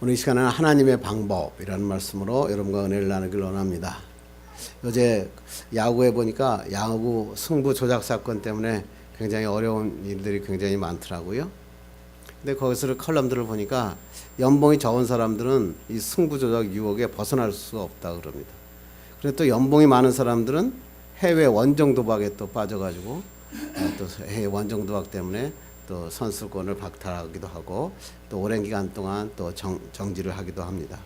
오늘 이 시간에는 하나님의 방법이라는 말씀으로 여러분과 은혜를 나누기를 원합니다. 어제 야구에 보니까 야구 승부 조작 사건 때문에 굉장히 어려운 일들이 굉장히 많더라고요. 근데 거기서 컬럼들을 보니까 연봉이 적은 사람들은 이 승부 조작 유혹에 벗어날 수가 없다 그럽니다. 그런데 또 연봉이 많은 사람들은 해외 원정 도박에 또 빠져가지고 또 해외 원정 도박 때문에 또 선수권을 박탈하기도 하고 또 오랜 기간 동안 또 정지를 하기도 합니다.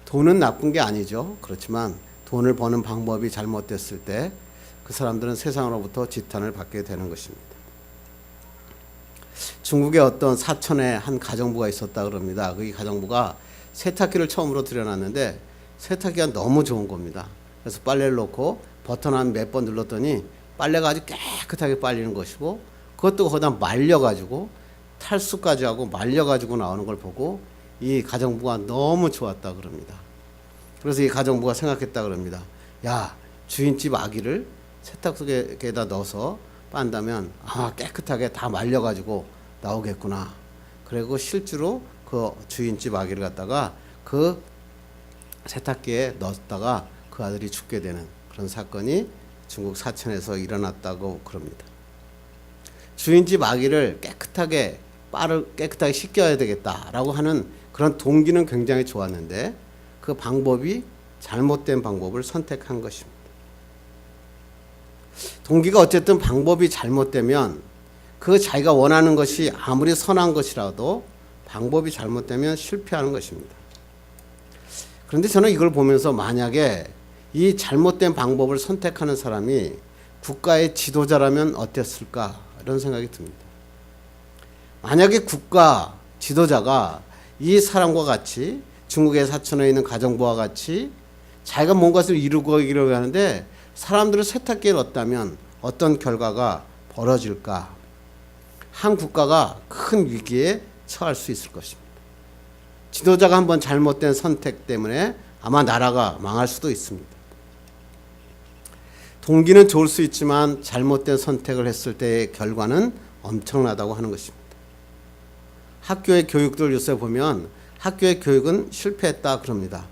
돈은 나쁜 게 아니죠. 그렇지만 돈을 버는 방법이 잘못됐을 때 그 사람들은 세상으로부터 지탄을 받게 되는 것입니다. 중국의 어떤 사천에 한 가정부가 있었다 그럽니다. 그 가정부가 세탁기를 처음으로 들여놨는데 세탁기가 너무 좋은 겁니다. 그래서 빨래를 넣고 버튼 한 몇 번 눌렀더니 빨래가 아주 깨끗하게 빨리는 것이고 그것도 거기다 말려가지고 탈수까지 하고 말려가지고 나오는 걸 보고 이 가정부가 너무 좋았다 그럽니다. 그래서 이 가정부가 생각했다 그럽니다. 야, 주인집 아기를 세탁기에다 넣어서 빤다면 아마 깨끗하게 다 말려가지고 나오겠구나. 그리고 실제로 그 주인집 아기를 갖다가 그 세탁기에 넣었다가 그 아들이 죽게 되는 그런 사건이 중국 사천에서 일어났다고 그럽니다. 주인집 아기를 깨끗하게 씻겨야 되겠다라고 하는 그런 동기는 굉장히 좋았는데 그 방법이 잘못된 방법을 선택한 것입니다. 동기가 어쨌든 방법이 잘못되면 그 자기가 원하는 것이 아무리 선한 것이라도 방법이 잘못되면 실패하는 것입니다. 그런데 저는 이걸 보면서 만약에 이 잘못된 방법을 선택하는 사람이 국가의 지도자라면 어땠을까 이런 생각이 듭니다. 만약에 국가 지도자가 이 사람과 같이 중국의 사천에 있는 가정부와 같이 자기가 뭔가를 이루고 하는데 사람들을 세탁기에 넣었다면 어떤 결과가 벌어질까? 한 국가가 큰 위기에 처할 수 있을 것입니다. 지도자가 한번 잘못된 선택 때문에 아마 나라가 망할 수도 있습니다. 동기는 좋을 수 있지만 잘못된 선택을 했을 때의 결과는 엄청나다고 하는 것입니다. 학교의 교육들 요새 보면 학교의 교육은 실패했다 그럽니다.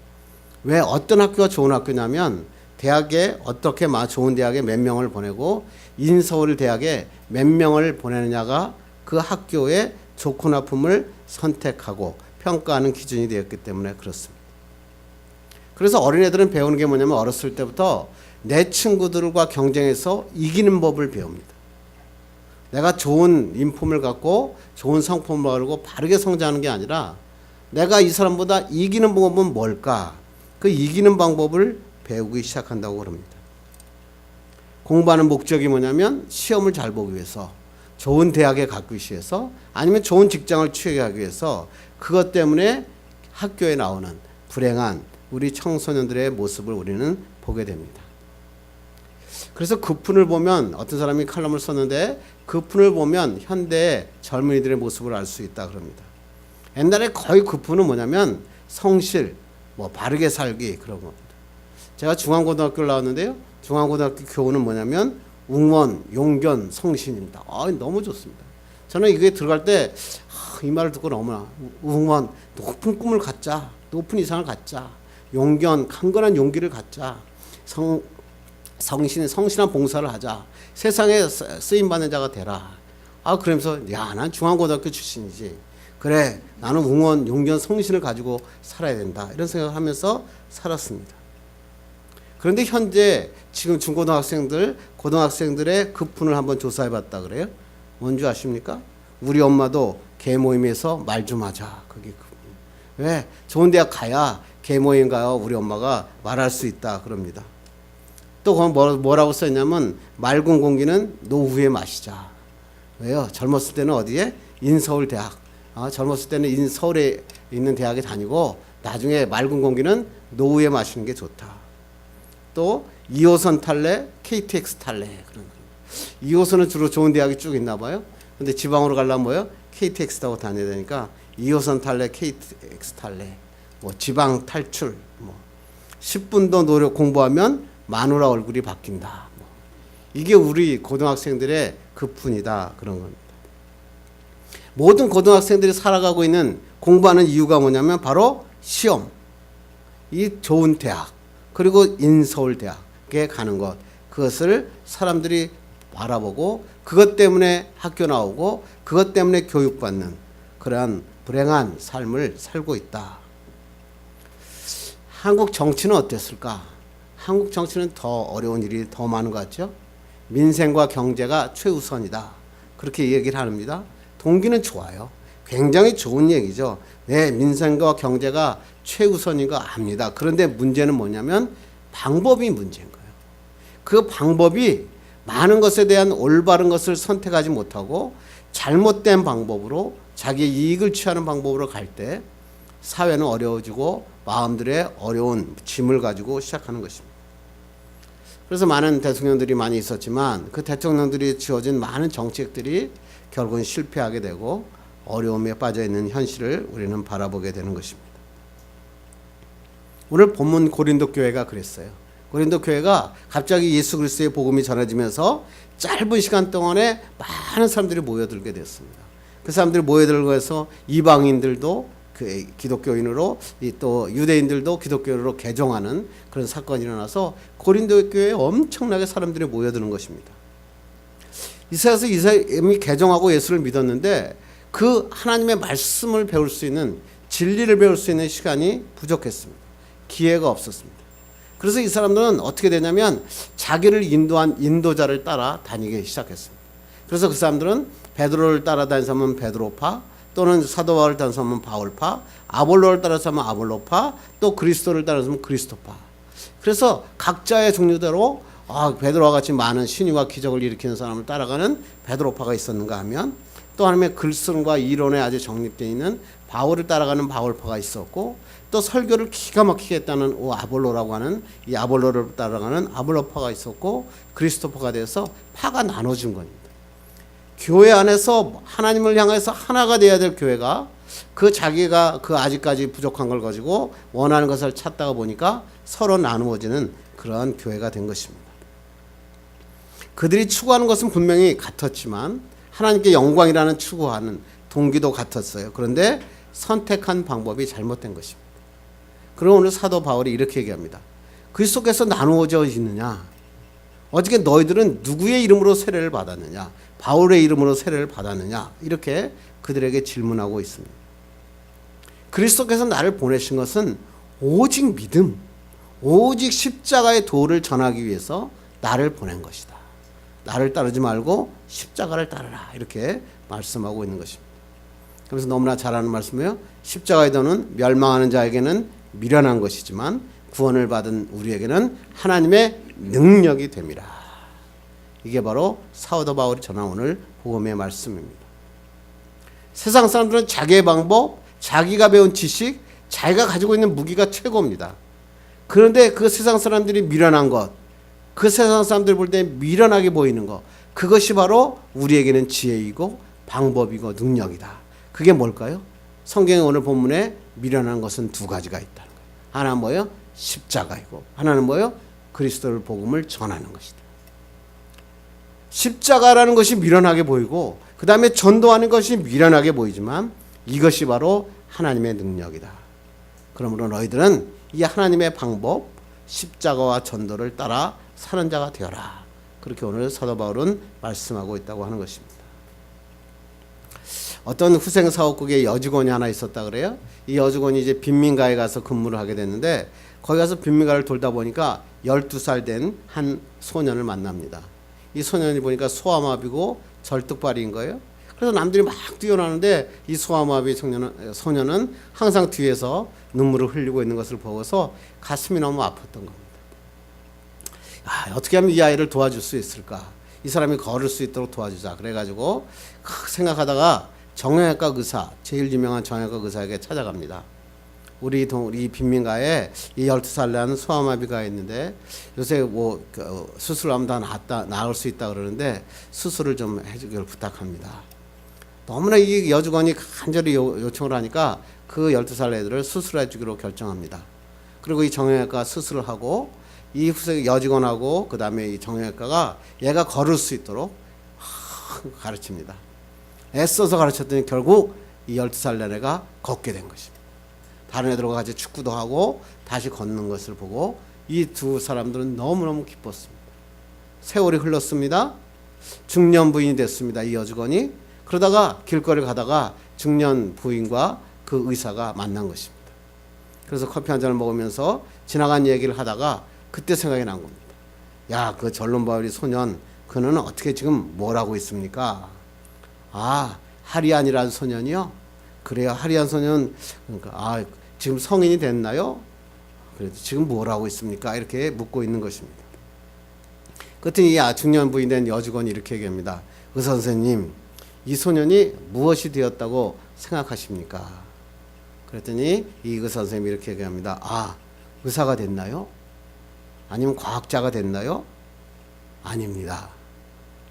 왜 어떤 학교가 좋은 학교냐면 대학에 어떻게 좋은 대학에 몇 명을 보내고 인서울 대학에 몇 명을 보내느냐가 그 학교의 좋고 나쁨을 선택하고 평가하는 기준이 되었기 때문에 그렇습니다. 그래서 어린애들은 배우는 게 뭐냐면 어렸을 때부터 내 친구들과 경쟁해서 이기는 법을 배웁니다. 내가 좋은 인품을 갖고 좋은 성품을 가지고 바르게 성장하는 게 아니라 내가 이 사람보다 이기는 방법은 뭘까? 그 이기는 방법을 배우기 시작한다고 그럽니다. 공부하는 목적이 뭐냐면 시험을 잘 보기 위해서 좋은 대학에 가기 위해서 아니면 좋은 직장을 취하기 위해서 그것 때문에 학교에 나오는 불행한 우리 청소년들의 모습을 우리는 보게 됩니다. 그래서 그 푼을 보면 어떤 사람이 칼럼을 썼는데 그 푼을 보면 현대의 젊은이들의 모습을 알 수 있다 그럽니다. 옛날에 거의 그 푼은 뭐냐면 성실, 바르게 살기 그런 겁니다. 제가 중앙고등학교를 나왔는데요. 중앙고등학교 교훈은 뭐냐면 웅원, 용견, 성신입니다. 너무 좋습니다. 저는 이게 들어갈 때 이 말을 듣고 너무나 웅원, 높은 꿈을 갖자. 높은 이상을 갖자. 용견, 강건한 용기를 갖자. 성실한 봉사를 하자. 세상에 쓰임받는 자가 되라. 그러면서 난 중앙고등학교 출신이지. 그래, 나는 웅원, 용견, 성신을 가지고 살아야 된다. 이런 생각을 하면서 살았습니다. 그런데 현재 지금 중고등학생들, 고등학생들의 급푼을 한번 조사해봤다 그래요. 뭔지 아십니까? 우리 엄마도 개모임에서 말 좀 하자. 그게 왜? 좋은 대학 가야 개모임 가요. 우리 엄마가 말할 수 있다 그럽니다. 또 그건 뭐라고 써있냐면 맑은 공기는 노후에 마시자. 왜요? 젊었을 때는 어디에? 인서울대학. 젊었을 때는 서울에 있는 대학에 다니고 나중에 맑은 공기는 노후에 마시는 게 좋다. 또 2호선 탈래, KTX 탈래. 그런 2호선은 주로 좋은 대학이 쭉 있나 봐요. 근데 지방으로 가려면 뭐예요? KTX 타고 다녀야 되니까 2호선 탈래, KTX 탈래. 지방 탈출. 10분 더 공부하면 마누라 얼굴이 바뀐다. 이게 우리 고등학생들의 급푼이다. 그런 겁니다. 모든 고등학생들이 살아가고 있는 공부하는 이유가 뭐냐면 바로 시험, 이 좋은 대학, 그리고 인서울 대학에 가는 것, 그것을 사람들이 바라보고 그것 때문에 학교 나오고 그것 때문에 교육받는 그러한 불행한 삶을 살고 있다. 한국 정치는 어땠을까? 한국 정치는 더 어려운 일이 더 많은 것 같죠? 민생과 경제가 최우선이다. 그렇게 얘기를 합니다. 동기는 좋아요. 굉장히 좋은 얘기죠. 네, 민생과 경제가 최우선인 거 압니다. 그런데 문제는 뭐냐면 방법이 문제인 거예요. 그 방법이 많은 것에 대한 올바른 것을 선택하지 못하고 잘못된 방법으로 자기의 이익을 취하는 방법으로 갈 때 사회는 어려워지고 마음들의 어려운 짐을 가지고 시작하는 것입니다. 그래서 많은 대통령들이 많이 있었지만 그 대통령들이 지어진 많은 정책들이 결국은 실패하게 되고 어려움에 빠져 있는 현실을 우리는 바라보게 되는 것입니다. 오늘 본문 고린도 교회가 그랬어요. 고린도 교회가 갑자기 예수 그리스도의 복음이 전해지면서 짧은 시간 동안에 많은 사람들이 모여들게 됐습니다. 그 사람들이 모여들고 해서 이방인들도 그 기독교인으로 또 유대인들도 기독교인으로 개종하는 그런 사건이 일어나서 고린도 교회에 엄청나게 사람들이 모여드는 것입니다. 이사야서 이미 개종하고 예수를 믿었는데 그 하나님의 말씀을 배울 수 있는 진리를 배울 수 있는 시간이 부족했습니다. 기회가 없었습니다. 그래서 이 사람들은 어떻게 되냐면 자기를 인도한 인도자를 따라 다니기 시작했습니다. 그래서 그 사람들은 베드로를 따라다니는 사람은 베드로파, 또는 사도 바울을 따라서 하면 바울파, 아볼로를 따라서 하면 아볼로파, 또 그리스도를 따라서 하면 그리스도파. 그래서 각자의 종류대로 베드로와 같이 많은 신유와 기적을 일으키는 사람을 따라가는 베드로파가 있었는가 하면 또 하나님의 글쓰림과 이론에 아주 정립되어 있는 바울을 따라가는 바울파가 있었고 또 설교를 기가 막히게 했다는 아볼로라고 하는 이 아볼로를 따라가는 아볼로파가 있었고 그리스도파가 돼서 파가 나눠진 겁니다. 교회 안에서 하나님을 향해서 하나가 돼야 될 교회가 그 자기가 그 아직까지 부족한 걸 가지고 원하는 것을 찾다가 보니까 서로 나누어지는 그러한 교회가 된 것입니다. 그들이 추구하는 것은 분명히 같았지만 하나님께 영광이라는 추구하는 동기도 같았어요. 그런데 선택한 방법이 잘못된 것입니다. 그럼 오늘 사도 바울이 이렇게 얘기합니다. 그리스도께서 나누어져 있느냐? 어저께 너희들은 누구의 이름으로 세례를 받았느냐? 바울의 이름으로 세례를 받았느냐? 이렇게 그들에게 질문하고 있습니다. 그리스도께서 나를 보내신 것은 오직 믿음, 오직 십자가의 도를 전하기 위해서 나를 보낸 것이다. 나를 따르지 말고 십자가를 따르라. 이렇게 말씀하고 있는 것입니다. 그래서 너무나 잘 아는 말씀이에요. 십자가의 도는 멸망하는 자에게는 미련한 것이지만 구원을 받은 우리에게는 하나님의 능력이 됨이라. 이게 바로 사도 바울이 전한 오늘 복음의 말씀입니다. 세상 사람들은 자기의 방법, 자기가 배운 지식, 자기가 가지고 있는 무기가 최고입니다. 그런데 그 세상 사람들이 미련한 것, 그 세상 사람들 볼 때 미련하게 보이는 것, 그것이 바로 우리에게는 지혜이고 방법이고 능력이다. 그게 뭘까요? 성경의 오늘 본문에 미련한 것은 두 가지가 있다는 거예요. 하나는 뭐예요? 십자가이고 하나는 뭐예요? 그리스도의 복음을 전하는 것이다. 십자가라는 것이 미련하게 보이고 그 다음에 전도하는 것이 미련하게 보이지만 이것이 바로 하나님의 능력이다. 그러므로 너희들은 이 하나님의 방법 십자가와 전도를 따라 사는 자가 되어라. 그렇게 오늘 사도 바울은 말씀하고 있다고 하는 것입니다. 어떤 후생사업국에 여직원이 하나 있었다 그래요. 이 여직원이 이제 빈민가에 가서 근무를 하게 됐는데 거기 가서 빈민가를 돌다 보니까 12살 된 한 소년을 만납니다. 이 소년이 보니까 소아마비고 절뚝발이인 거예요. 그래서 남들이 막 뛰어나는데 이 소아마비 소년은 항상 뒤에서 눈물을 흘리고 있는 것을 보고서 가슴이 너무 아팠던 겁니다. 어떻게 하면 이 아이를 도와줄 수 있을까? 이 사람이 걸을 수 있도록 도와주자. 그래가지고 생각하다가 정형외과 의사, 제일 유명한 정형외과 의사에게 찾아갑니다. 우리 빈민가에 이 12살 난 소아마비가 있는데 요새 뭐 수술하면 다 나을 수 있다 그러는데 수술을 좀 해주길 부탁합니다. 너무나 이 여직원이 간절히 요청을 하니까 그 12살 애들을 수술해 주기로 결정합니다. 그리고 이 정형외과 수술을 하고 이 여직원하고 그 다음에 이 정형외과가 얘가 걸을 수 있도록 가르칩니다. 애써서 가르쳤더니 결국 이 12살 난 애가 걷게 된 것입니다. 다른 애들과 같이 축구도 하고 다시 걷는 것을 보고 이 두 사람들은 너무너무 기뻤습니다. 세월이 흘렀습니다. 중년 부인이 됐습니다. 이 여직원이. 그러다가 길거리 가다가 중년 부인과 그 의사가 만난 것입니다. 그래서 커피 한 잔을 먹으면서 지나간 얘기를 하다가 그때 생각이 난 겁니다. 야, 그 절름발이 소년, 그는 어떻게 지금 뭘 하고 있습니까? 아, 하리안이라는 소년이요? 그래요. 하리안 소년, 그러니까 지금 성인이 됐나요? 그래도 지금 뭘 하고 있습니까? 이렇게 묻고 있는 것입니다. 그랬더니 중년 부인 된 여직원이 이렇게 얘기합니다. 의사 선생님, 이 소년이 무엇이 되었다고 생각하십니까? 그랬더니 이 의사 선생님이 이렇게 얘기합니다. 의사가 됐나요? 아니면 과학자가 됐나요? 아닙니다.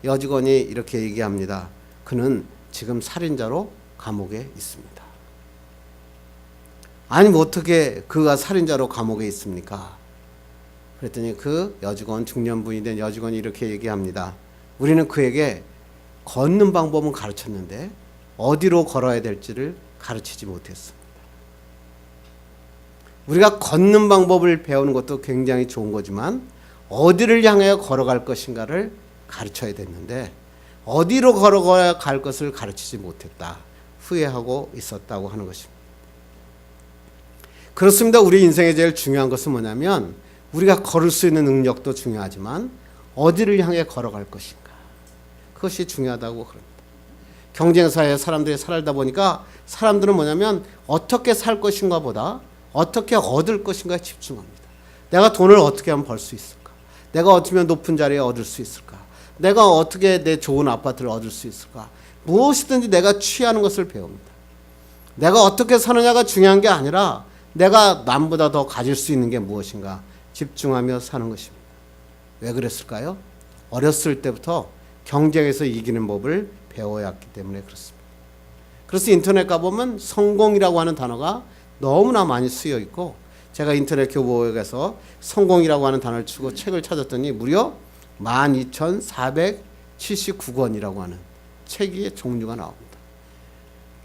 여직원이 이렇게 얘기합니다. 그는 지금 살인자로 감옥에 있습니다. 아니면 어떻게 그가 살인자로 감옥에 있습니까? 그랬더니 그 여직원, 중년부인이 된 여직원이 이렇게 얘기합니다. 우리는 그에게 걷는 방법은 가르쳤는데 어디로 걸어야 될지를 가르치지 못했습니다. 우리가 걷는 방법을 배우는 것도 굉장히 좋은 거지만 어디를 향해 걸어갈 것인가를 가르쳐야 됐는데 어디로 걸어가야 갈 것을 가르치지 못했다. 후회하고 있었다고 하는 것입니다. 그렇습니다. 우리 인생에 제일 중요한 것은 뭐냐면 우리가 걸을 수 있는 능력도 중요하지만 어디를 향해 걸어갈 것인가. 그것이 중요하다고 그럽니다. 경쟁사회에 사람들이 살다 보니까 사람들은 뭐냐면 어떻게 살 것인가 보다 어떻게 얻을 것인가에 집중합니다. 내가 돈을 어떻게 하면 벌 수 있을까? 내가 어떻게 하면 높은 자리에 얻을 수 있을까? 내가 어떻게 내 좋은 아파트를 얻을 수 있을까? 무엇이든지 내가 취하는 것을 배웁니다. 내가 어떻게 사느냐가 중요한 게 아니라 내가 남보다 더 가질 수 있는 게 무엇인가 집중하며 사는 것입니다. 왜 그랬을까요? 어렸을 때부터 경쟁에서 이기는 법을 배워야 했기 때문에 그렇습니다. 그래서 인터넷 가보면 성공이라고 하는 단어가 너무나 많이 쓰여 있고 제가 인터넷 교보에 가서 성공이라고 하는 단어를 치고 책을 찾았더니 무려 12,479권이라고 하는 책의 종류가 나옵니다.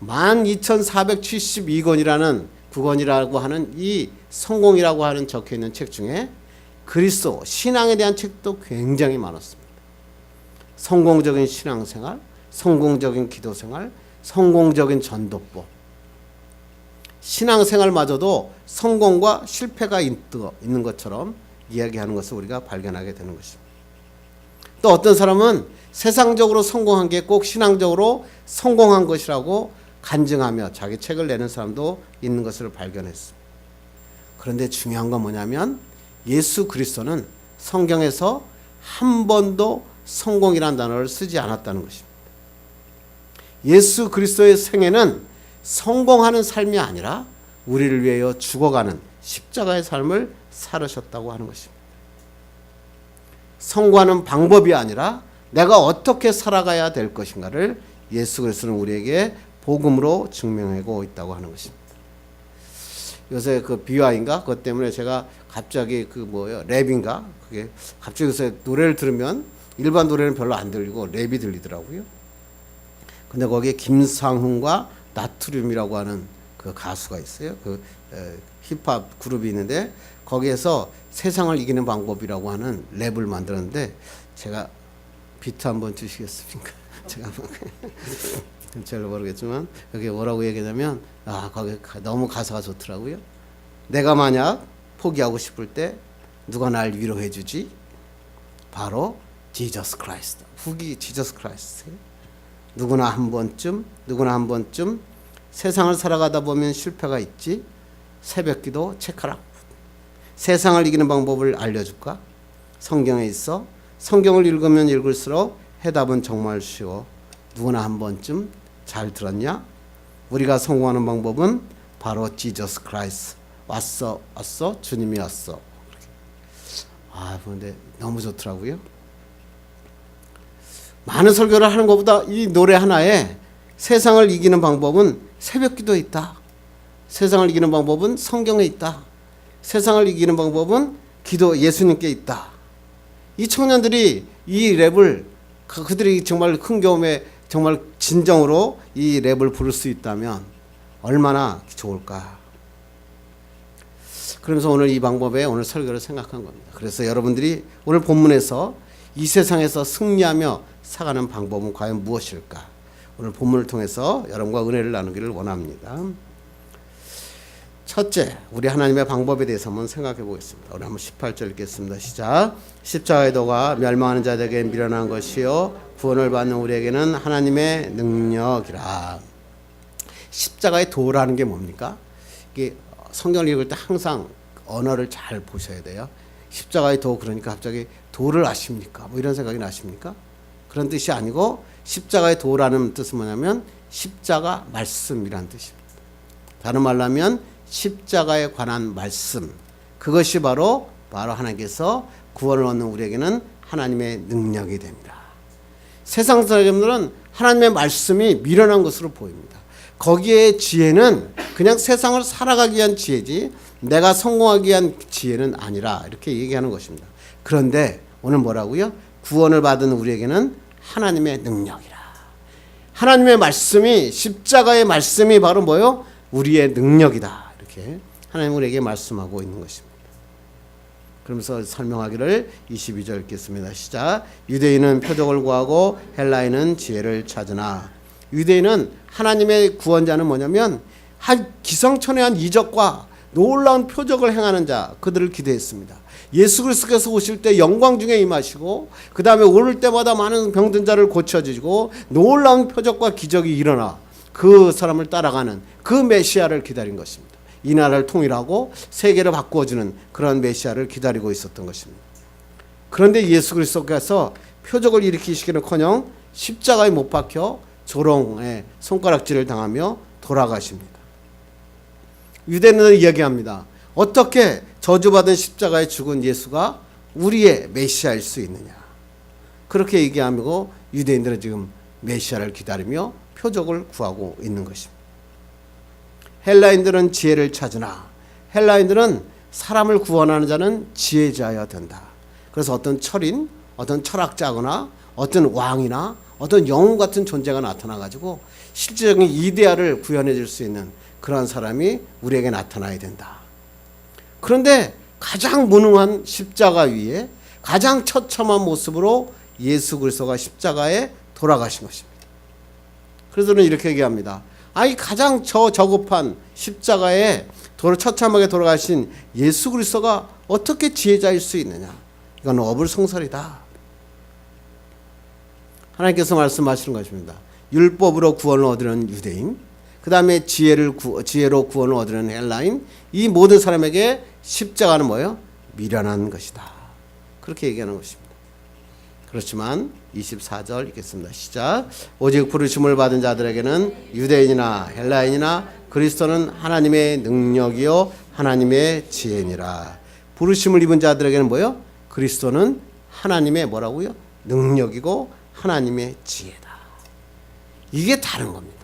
12,472권이라는 9권이라고 하는 이 성공이라고 하는 적혀 있는 책 중에 그리스도 신앙에 대한 책도 굉장히 많았습니다. 성공적인 신앙생활, 성공적인 기도생활, 성공적인 전도법. 신앙생활마저도 성공과 실패가 있는 것처럼 이야기하는 것을 우리가 발견하게 되는 것입니다. 또 어떤 사람은 세상적으로 성공한 게 꼭 신앙적으로 성공한 것이라고 간증하며 자기 책을 내는 사람도 있는 것을 발견했습니다. 그런데 중요한 건 뭐냐면 예수 그리스도는 성경에서 한 번도 성공이라는 단어를 쓰지 않았다는 것입니다. 예수 그리스도의 생애는 성공하는 삶이 아니라 우리를 위하여 죽어가는 십자가의 삶을 살으셨다고 하는 것입니다. 성공하는 방법이 아니라 내가 어떻게 살아가야 될 것인가를 예수 그리스도는 우리에게 복음으로 증명하고 있다고 하는 것입니다. 요새 그 비화인가 그것 때문에 제가 갑자기 랩인가 그게 갑자기 요새 노래를 들으면 일반 노래는 별로 안 들리고 랩이 들리더라고요. 근데 거기에 김상훈과 나트륨이라고 하는 그 가수가 있어요. 그 힙합 그룹이 있는데 거기에서 세상을 이기는 방법이라고 하는 랩을 만들었는데 제가 비트 한번 주시겠습니까? 제가 잘 모르겠지만 여기 뭐라고 얘기하냐면 거기 너무 가사가 좋더라고요. 내가 만약 포기하고 싶을 때 누가 날 위로해 주지? 바로 지저스 크라이스트. 후기 지저스 크라이스트. 누구나 한 번쯤 세상을 살아가다 보면 실패가 있지. 새벽기도 체크라. 세상을 이기는 방법을 알려줄까? 성경에 있어. 성경을 읽으면 읽을수록 해답은 정말 쉬워. 누구나 한 번쯤 잘 들었냐? 우리가 성공하는 방법은 바로 지저스 크라이스트. 왔어 주님이 왔어. 그런데 너무 좋더라고요. 많은 설교를 하는 것보다 이 노래 하나에 세상을 이기는 방법은 새벽기도에 있다. 세상을 이기는 방법은 성경에 있다. 세상을 이기는 방법은 예수님께 있다. 이 청년들이 이 랩을 그들이 정말 흥겨움에 정말 진정으로 이 랩을 부를 수 있다면 얼마나 좋을까. 그러면서 오늘 이 방법에 오늘 설교를 생각한 겁니다. 그래서 여러분들이 오늘 본문에서 이 세상에서 승리하며 살아가는 방법은 과연 무엇일까? 오늘 본문을 통해서 여러분과 은혜를 나누기를 원합니다. 첫째, 우리 하나님의 방법에 대해서 한번 생각해 보겠습니다. 우리 한번 18절 읽겠습니다. 시작. 십자가의 도가 멸망하는 자들에게 미련한 것이요 구원을 받는 우리에게는 하나님의 능력이라. 십자가의 도라는 게 뭡니까? 이게 성경을 읽을 때 항상 언어를 잘 보셔야 돼요. 십자가의 도, 그러니까 갑자기 도를 아십니까? 뭐 이런 생각이 나십니까? 그런 뜻이 아니고 십자가의 도라는 뜻은 뭐냐면 십자가 말씀이란 뜻입니다. 다른 말로 하면 십자가에 관한 말씀, 그것이 바로 하나님께서 구원을 얻는 우리에게는 하나님의 능력이 됩니다. 세상 사람들은 하나님의 말씀이 미련한 것으로 보입니다. 거기에 지혜는 그냥 세상을 살아가기 위한 지혜지 내가 성공하기 위한 지혜는 아니라 이렇게 얘기하는 것입니다. 그런데 오늘 뭐라고요? 구원을 받은 우리에게는 하나님의 능력이라. 하나님의 말씀이, 십자가의 말씀이 바로 뭐요? 우리의 능력이다. 이렇게 하나님 우리에게 말씀하고 있는 것입니다. 그러면서 설명하기를 22절 읽겠습니다. 시작. 유대인은 표적을 구하고 헬라인은 지혜를 찾으나. 유대인은 하나님의 구원자는 뭐냐면 기상천외한 이적과 놀라운 표적을 행하는 자, 그들을 기대했습니다. 예수 그리스도께서 오실 때 영광 중에 임하시고 그 다음에 오를 때마다 많은 병든 자를 고쳐주시고 놀라운 표적과 기적이 일어나 그 사람을 따라가는 그 메시아를 기다린 것입니다. 이 나라를 통일하고 세계를 바꾸어주는 그런 메시아를 기다리고 있었던 것입니다. 그런데 예수 그리스도께서 표적을 일으키시기는커녕 십자가에 못 박혀 조롱에 손가락질을 당하며 돌아가십니다. 유대인은 이야기합니다. 어떻게 저주받은 십자가에 죽은 예수가 우리의 메시아일 수 있느냐. 그렇게 얘기하고 유대인들은 지금 메시아를 기다리며 표적을 구하고 있는 것입니다. 헬라인들은 지혜를 찾으나. 헬라인들은 사람을 구원하는 자는 지혜자여야 된다. 그래서 어떤 철인, 어떤 철학자거나 어떤 왕이나 어떤 영웅 같은 존재가 나타나가지고 실질적인 이데아를 구현해 줄 수 있는 그런 사람이 우리에게 나타나야 된다. 그런데 가장 무능한 십자가 위에 가장 처참한 모습으로 예수 그리스도가 십자가에 돌아가신 것입니다. 그래서 저는 이렇게 얘기합니다. 아니 가장 저급한 십자가에 처참하게 돌아가신 예수 그리스도가 어떻게 지혜자일 수 있느냐. 이건 어불성설이다. 하나님께서 말씀하시는 것입니다. 율법으로 구원을 얻으려는 유대인, 그 다음에 지혜로 구원을 얻으려는 헬라인, 이 모든 사람에게 십자가는 뭐예요? 미련한 것이다. 그렇게 얘기하는 것입니다. 그렇지만 24절 읽겠습니다. 시작. 오직 부르심을 받은 자들에게는 유대인이나 헬라인이나 그리스도는 하나님의 능력이요 하나님의 지혜니라. 부르심을 입은 자들에게는 뭐예요? 그리스도는 하나님의 뭐라고요? 능력이고 하나님의 지혜다. 이게 다른 겁니다.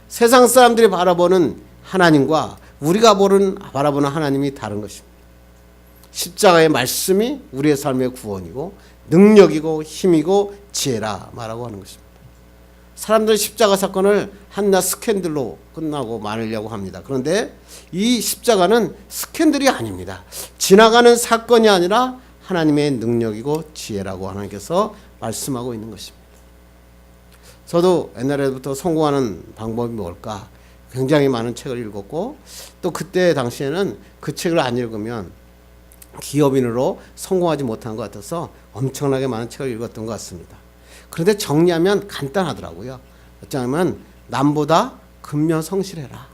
세상 사람들이 바라보는 하나님과 우리가 바라보는 하나님이 다른 것입니다. 십자가의 말씀이 우리의 삶의 구원이고 능력이고 힘이고 지혜라 말하고 하는 것입니다. 사람들은 십자가 사건을 한낱 스캔들로 끝나고 말하려고 합니다. 그런데 이 십자가는 스캔들이 아닙니다. 지나가는 사건이 아니라 하나님의 능력이고 지혜라고 하나님께서 말씀하고 있는 것입니다. 저도 옛날에부터 성공하는 방법이 뭘까 굉장히 많은 책을 읽었고 또 그때 당시에는 그 책을 안 읽으면 기업인으로 성공하지 못한 것 같아서 엄청나게 많은 책을 읽었던 것 같습니다. 그런데 정리하면 간단하더라고요. 어쩌면 남보다 근면 성실해라.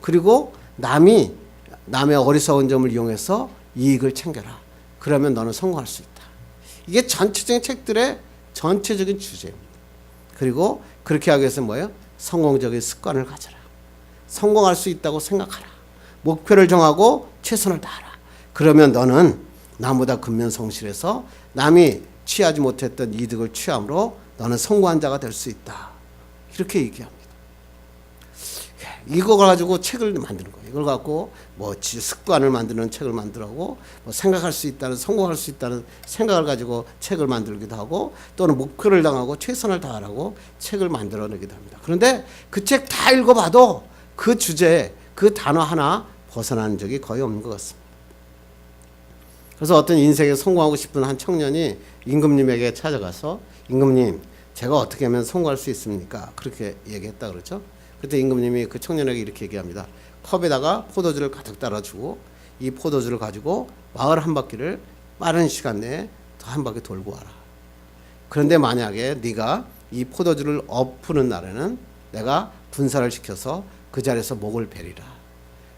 그리고 남의 어리석은 점을 이용해서 이익을 챙겨라. 그러면 너는 성공할 수 있다. 이게 전체적인 책들의 전체적인 주제입니다. 그리고 그렇게 하기 위해서 뭐예요? 성공적인 습관을 가져라. 성공할 수 있다고 생각하라. 목표를 정하고 최선을 다하라. 그러면 너는 남보다 근면 성실해서 남이 취하지 못했던 이득을 취함으로 너는 성공한 자가 될 수 있다. 이렇게 얘기합니다. 이거 가지고 책을 만드는 거예요. 이걸 갖고 뭐 습관을 만드는 책을 만들고 뭐 생각할 수 있다는, 성공할 수 있다는 생각을 가지고 책을 만들기도 하고, 또는 목표를 당하고 최선을 다하라고 책을 만들어내기도 합니다. 그런데 그 책 다 읽어봐도 그 주제에 그 단어 하나 벗어나는 적이 거의 없는 것 같습니다. 그래서 어떤 인생에 성공하고 싶은 한 청년이 임금님에게 찾아가서, 임금님, 제가 어떻게 하면 성공할 수 있습니까? 그렇게 얘기했다 그러죠. 그때 임금님이 그 청년에게 이렇게 얘기합니다. 컵에다가 포도주를 가득 따라주고 이 포도주를 가지고 마을 한 바퀴를 빠른 시간 내에 더 한 바퀴 돌고 와라. 그런데 만약에 네가 이 포도주를 엎는 날에는 내가 군사를 시켜서 그 자리에서 목을 베리라.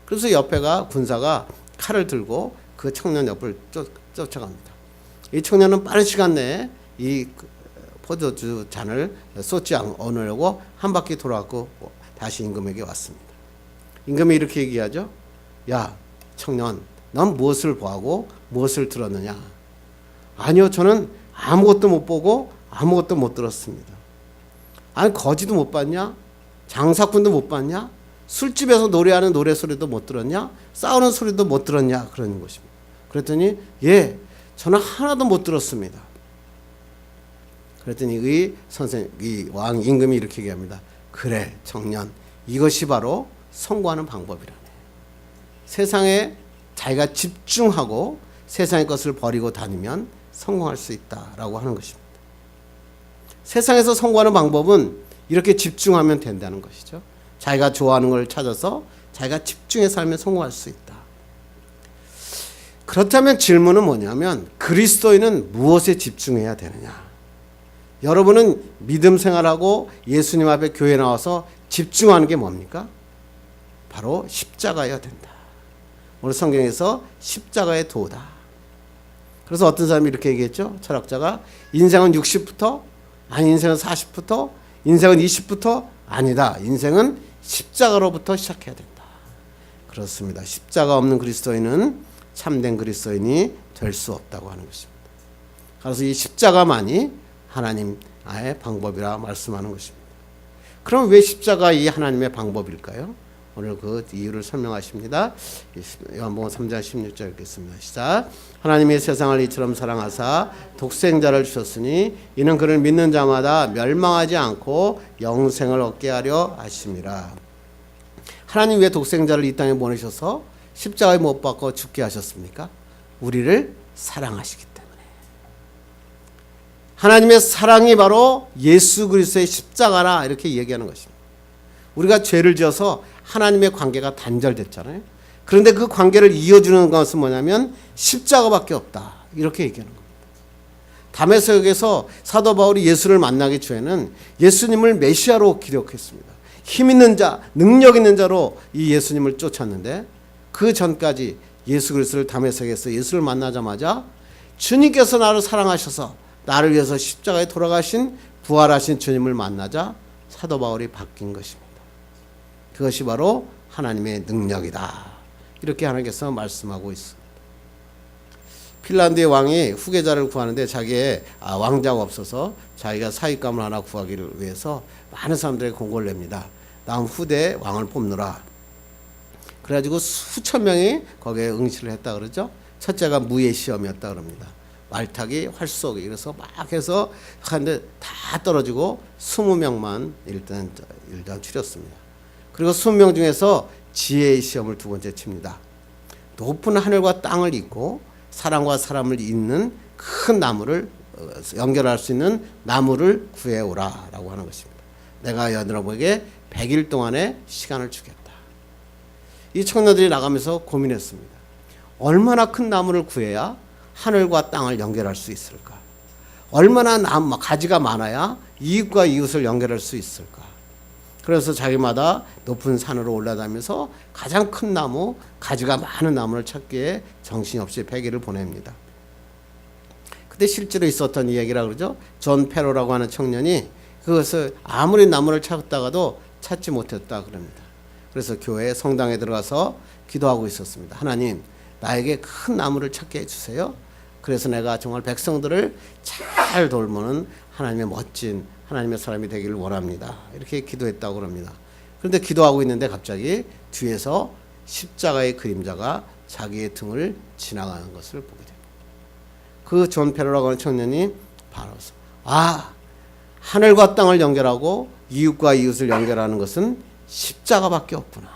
그래서 옆에가 군사가 칼을 들고 그 청년 옆을 쫓아갑니다. 이 청년은 빠른 시간 내에 이 포도주 잔을 쏟지 않으려고 한 바퀴 돌아왔고 다시 임금에게 왔습니다. 임금이 이렇게 얘기하죠. 야, 청년, 넌 무엇을 보고 무엇을 들었느냐? 아니요, 저는 아무것도 못 보고 아무것도 못 들었습니다. 아니, 거지도 못 봤냐? 장사꾼도 못 봤냐? 술집에서 노래하는 노래 소리도 못 들었냐? 싸우는 소리도 못 들었냐? 그러는 것입니다. 그랬더니 예, 저는 하나도 못 들었습니다. 그랬더니 이 왕 임금이 이렇게 얘기합니다. 그래, 청년, 이것이 바로 성공하는 방법이라네. 세상에 자기가 집중하고 세상의 것을 버리고 다니면 성공할 수 있다라고 하는 것입니다. 세상에서 성공하는 방법은 이렇게 집중하면 된다는 것이죠. 자기가 좋아하는 걸 찾아서 자기가 집중해 살면 성공할 수 있다. 그렇다면 질문은 뭐냐면, 그리스도인은 무엇에 집중해야 되느냐? 여러분은 믿음 생활하고 예수님 앞에 교회 나와서 집중하는 게 뭡니까? 바로 십자가여야 된다. 오늘 성경에서 십자가의 도다. 그래서 어떤 사람이 이렇게 얘기했죠. 철학자가, 인생은 60부터, 아니 인생은 40부터, 인생은 20부터, 아니다. 인생은 십자가로부터 시작해야 된다. 그렇습니다. 십자가 없는 그리스도인은 참된 그리스도인이 될 수 없다고 하는 것입니다. 그래서 이 십자가만이 하나님의 방법이라 말씀하는 것입니다. 그럼 왜 십자가 이 하나님의 방법일까요? 오늘 그 이유를 설명하십니다. 요한복음 3장 16절 읽겠습니다. 시작. 하나님이 세상을 이처럼 사랑하사 독생자를 주셨으니 이는 그를 믿는 자마다 멸망하지 않고 영생을 얻게 하려 하심이라. 하나님 왜 독생자를 이 땅에 보내셔서 십자가에 못 박고 죽게 하셨습니까? 우리를 사랑하시기 때문에. 하나님의 사랑이 바로 예수 그리스도의 십자가라, 이렇게 얘기하는 것입니다. 우리가 죄를 지어서 하나님의 관계가 단절됐잖아요. 그런데 그 관계를 이어주는 것은 뭐냐면 십자가밖에 없다, 이렇게 얘기하는 겁니다. 다메섹에서 사도 바울이 예수를 만나기 전에는 예수님을 메시아로 기록했습니다. 힘 있는 자, 능력 있는 자로 이 예수님을 쫓았는데, 그 전까지 예수 그리스도를 다메섹에서 예수를 만나자마자 주님께서 나를 사랑하셔서 나를 위해서 십자가에 돌아가신 부활하신 주님을 만나자 사도 바울이 바뀐 것입니다. 그것이 바로 하나님의 능력이다, 이렇게 하나님께서 말씀하고 있습니다. 핀란드의 왕이 후계자를 구하는데 자기의 왕자가 없어서 자기가 사익감을 하나 구하기를 위해서 많은 사람들에게 공고를 냅니다. 다음 후대 왕을 뽑느라. 그래가지고 수천 명이 거기에 응시를 했다 그러죠. 첫째가 무예 시험이었다 그럽니다. 말타기, 활쏘기, 그래서 막 해서 하는데 다 떨어지고 20명만 일단 추렸습니다. 그리고 20명 중에서 지혜의 시험을 두 번째 칩니다. 높은 하늘과 땅을 잇고 사람과 사람을 잇는 큰 나무를 연결할 수 있는 나무를 구해오라 라고 하는 것입니다. 내가 여러분에게 100일 동안의 시간을 주겠다. 이 청년들이 나가면서 고민했습니다. 얼마나 큰 나무를 구해야 하늘과 땅을 연결할 수 있을까? 얼마나 가지가 많아야 이웃과 이웃을 연결할 수 있을까? 그래서 자기마다 높은 산으로 올라다니면서 가장 큰 나무, 가지가 많은 나무를 찾기에 정신없이 100일을 보냅니다. 그때 실제로 있었던 이야기라 그러죠. 존 페로라고 하는 청년이 그것을 아무리 나무를 찾다가도 찾지 못했다 그럽니다. 그래서 교회 성당에 들어가서 기도하고 있었습니다. 하나님, 나에게 큰 나무를 찾게 해주세요. 그래서 내가 정말 백성들을 잘 돌보는 하나님의 멋진 하나님의 사람이 되기를 원합니다. 이렇게 기도했다고 합니다. 그런데 기도하고 있는데 갑자기 뒤에서 십자가의 그림자가 자기의 등을 지나가는 것을 보게 됩니다. 그 존 페로라고 하는 청년이 바로 하늘과 땅을 연결하고 이웃과 이웃을 연결하는 것은 십자가밖에 없구나.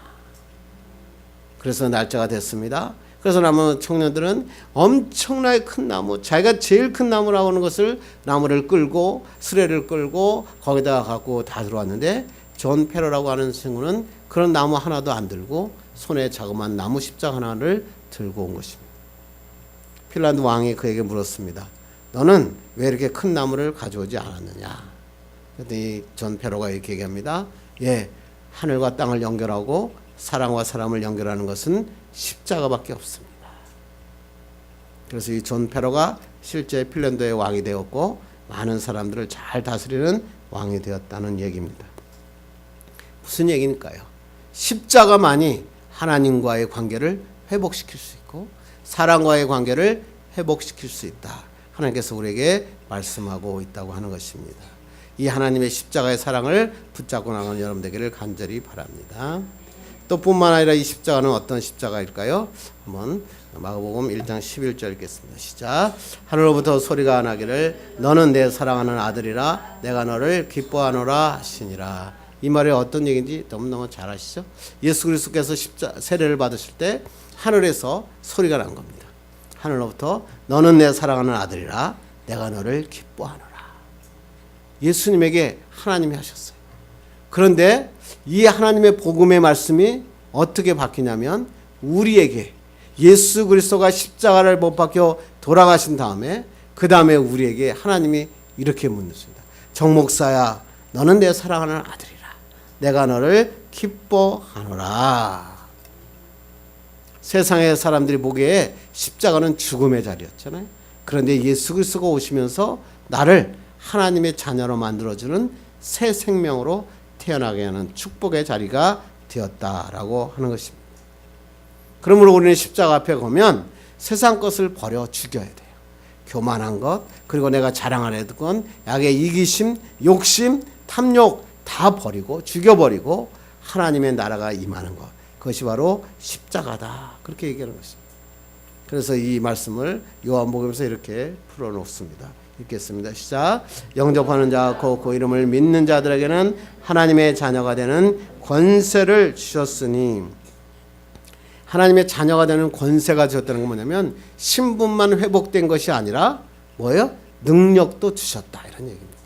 그래서 날짜가 됐습니다. 그래서 남은 청년들은 엄청나게 큰 나무, 자기가 제일 큰 나무라고 하는 것을 나무를 끌고 수레를 끌고 거기다가 갖고 다 들어왔는데 존 페로라고 하는 친구는 그런 나무 하나도 안 들고 손에 자그마한 나무 십자가 하나를 들고 온 것입니다. 핀란드 왕이 그에게 물었습니다. 너는 왜 이렇게 큰 나무를 가져오지 않았느냐? 그랬더니 존 페로가 이렇게 얘기합니다. 예, 하늘과 땅을 연결하고 사람과 사람을 연결하는 것은 십자가밖에 없습니다. 그래서 이 존 페로가 실제 핀란드의 왕이 되었고 많은 사람들을 잘 다스리는 왕이 되었다는 얘기입니다. 무슨 얘기일까요? 십자가만이 하나님과의 관계를 회복시킬 수 있고 사람과의 관계를 회복시킬 수 있다. 하나님께서 우리에게 말씀하고 있다고 하는 것입니다. 이 하나님의 십자가의 사랑을 붙잡고 나가는 여러분 되기를 간절히 바랍니다. 또 뿐만 아니라 이 십자가는 어떤 십자가일까요? 한번 마가복음 1장 11절 읽겠습니다. 시작. 하늘로부터 소리가 나기를 너는 내 사랑하는 아들이라 내가 너를 기뻐하노라 하시니라. 이 말이 어떤 얘기인지 너무너무 잘 아시죠? 예수 그리스도께서 세례를 받으실 때 하늘에서 소리가 난 겁니다. 하늘로부터 너는 내 사랑하는 아들이라 내가 너를 기뻐하노라. 예수님에게 하나님이 하셨어요. 그런데 이 하나님의 복음의 말씀이 어떻게 바뀌냐면 우리에게 예수 그리스도가 십자가를 못 박혀 돌아가신 다음에 그 다음에 우리에게 하나님이 이렇게 묻습니다. 정 목사야, 너는 내 사랑하는 아들이라. 내가 너를 기뻐하노라. 세상의 사람들이 보기에 십자가는 죽음의 자리였잖아요. 그런데 예수 그리스도가 오시면서 나를 하나님의 자녀로 만들어주는 새 생명으로 태어나게 하는 축복의 자리가 되었다라고 하는 것입니다. 그러므로 우리는 십자가 앞에 가면 세상 것을 버려 죽여야 돼요. 교만한 것, 그리고 내가 자랑하려던 건 약의 이기심, 욕심, 탐욕 다 버리고 죽여버리고 하나님의 나라가 임하는 것. 그것이 바로 십자가다. 그렇게 얘기하는 것입니다. 그래서 이 말씀을 요한복음에서 이렇게 풀어놓습니다. 읽겠습니다. 시작. 영접하는 자, 그 이름을 믿는 자들에게는 하나님의 자녀가 되는 권세를 주셨으니, 하나님의 자녀가 되는 권세가 주셨다는 건 뭐냐면 신분만 회복된 것이 아니라 뭐예요? 능력도 주셨다. 이런 얘기입니다.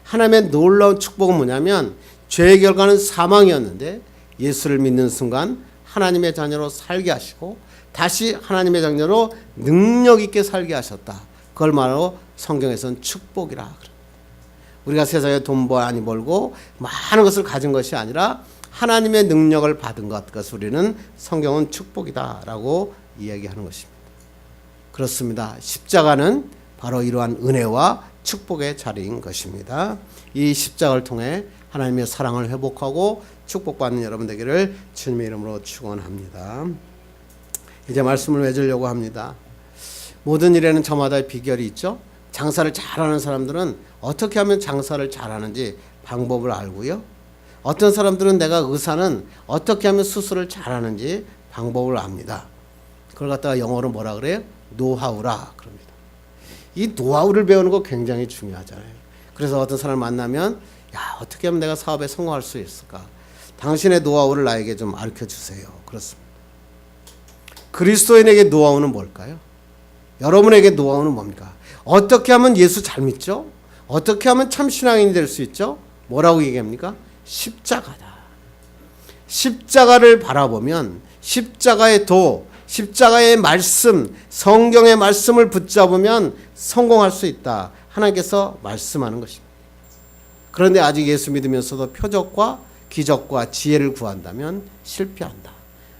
하나님의 놀라운 축복은 뭐냐면 죄의 결과는 사망이었는데 예수를 믿는 순간 하나님의 자녀로 살게 하시고 다시 하나님의 자녀로 능력 있게 살게 하셨다. 그걸 말로 성경에서는 축복이라 그럽니다. 우리가 세상에 돈 많이 벌고 많은 것을 가진 것이 아니라 하나님의 능력을 받은 것, 그것을 우리는 성경은 축복이다라고 이야기하는 것입니다. 그렇습니다. 십자가는 바로 이러한 은혜와 축복의 자리인 것입니다. 이 십자가를 통해 하나님의 사랑을 회복하고 축복받는 여러분 되기를 주님의 이름으로 축원합니다. 이제 말씀을 맺으려고 합니다. 모든 일에는 저마다의 비결이 있죠. 장사를 잘하는 사람들은 어떻게 하면 장사를 잘하는지 방법을 알고요. 어떤 사람들은 내가 의사는 어떻게 하면 수술을 잘하는지 방법을 압니다. 그걸 갖다가 영어로 뭐라 그래요? 노하우라 그럽니다. 이 노하우를 배우는 거 굉장히 중요하잖아요. 그래서 어떤 사람을 만나면 야, 어떻게 하면 내가 사업에 성공할 수 있을까? 당신의 노하우를 나에게 좀 가르쳐 주세요. 그렇습니다. 그리스도인에게 노하우는 뭘까요? 여러분에게 노하우는 뭡니까? 어떻게 하면 예수 잘 믿죠? 어떻게 하면 참 신앙인이 될 수 있죠? 뭐라고 얘기합니까? 십자가다. 십자가를 바라보면 십자가의 도, 십자가의 말씀, 성경의 말씀을 붙잡으면 성공할 수 있다. 하나님께서 말씀하는 것입니다. 그런데 아직 예수 믿으면서도 표적과 기적과 지혜를 구한다면 실패한다.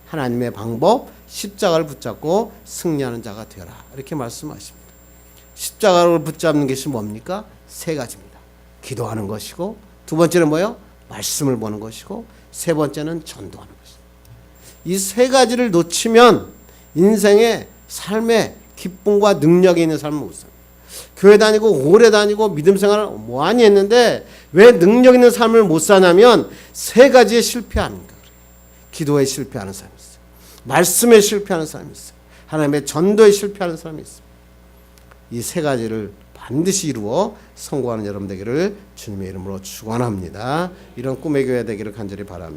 하나님의 방법, 십자가를 붙잡고 승리하는 자가 되어라. 이렇게 말씀하십니다. 십자가를 붙잡는 것이 뭡니까? 세 가지입니다. 기도하는 것이고, 두 번째는 뭐예요? 말씀을 보는 것이고, 세 번째는 전도하는 것입니다. 이 세 가지를 놓치면 인생의 삶의 기쁨과 능력이 있는 삶을 못 삽니다. 교회 다니고 오래 다니고 믿음 생활을 많이 했는데 왜 능력 있는 삶을 못 사냐면 세 가지에 실패하는 거예요. 기도에 실패하는 사람이 있어요. 말씀에 실패하는 사람이 있어요. 하나님의 전도에 실패하는 사람이 있어요. 이 세 가지를 반드시 이루어 성공하는 여러분 되기를 주님의 이름으로 축원합니다. 이런 꿈의 교회 되기를 간절히 바랍니다.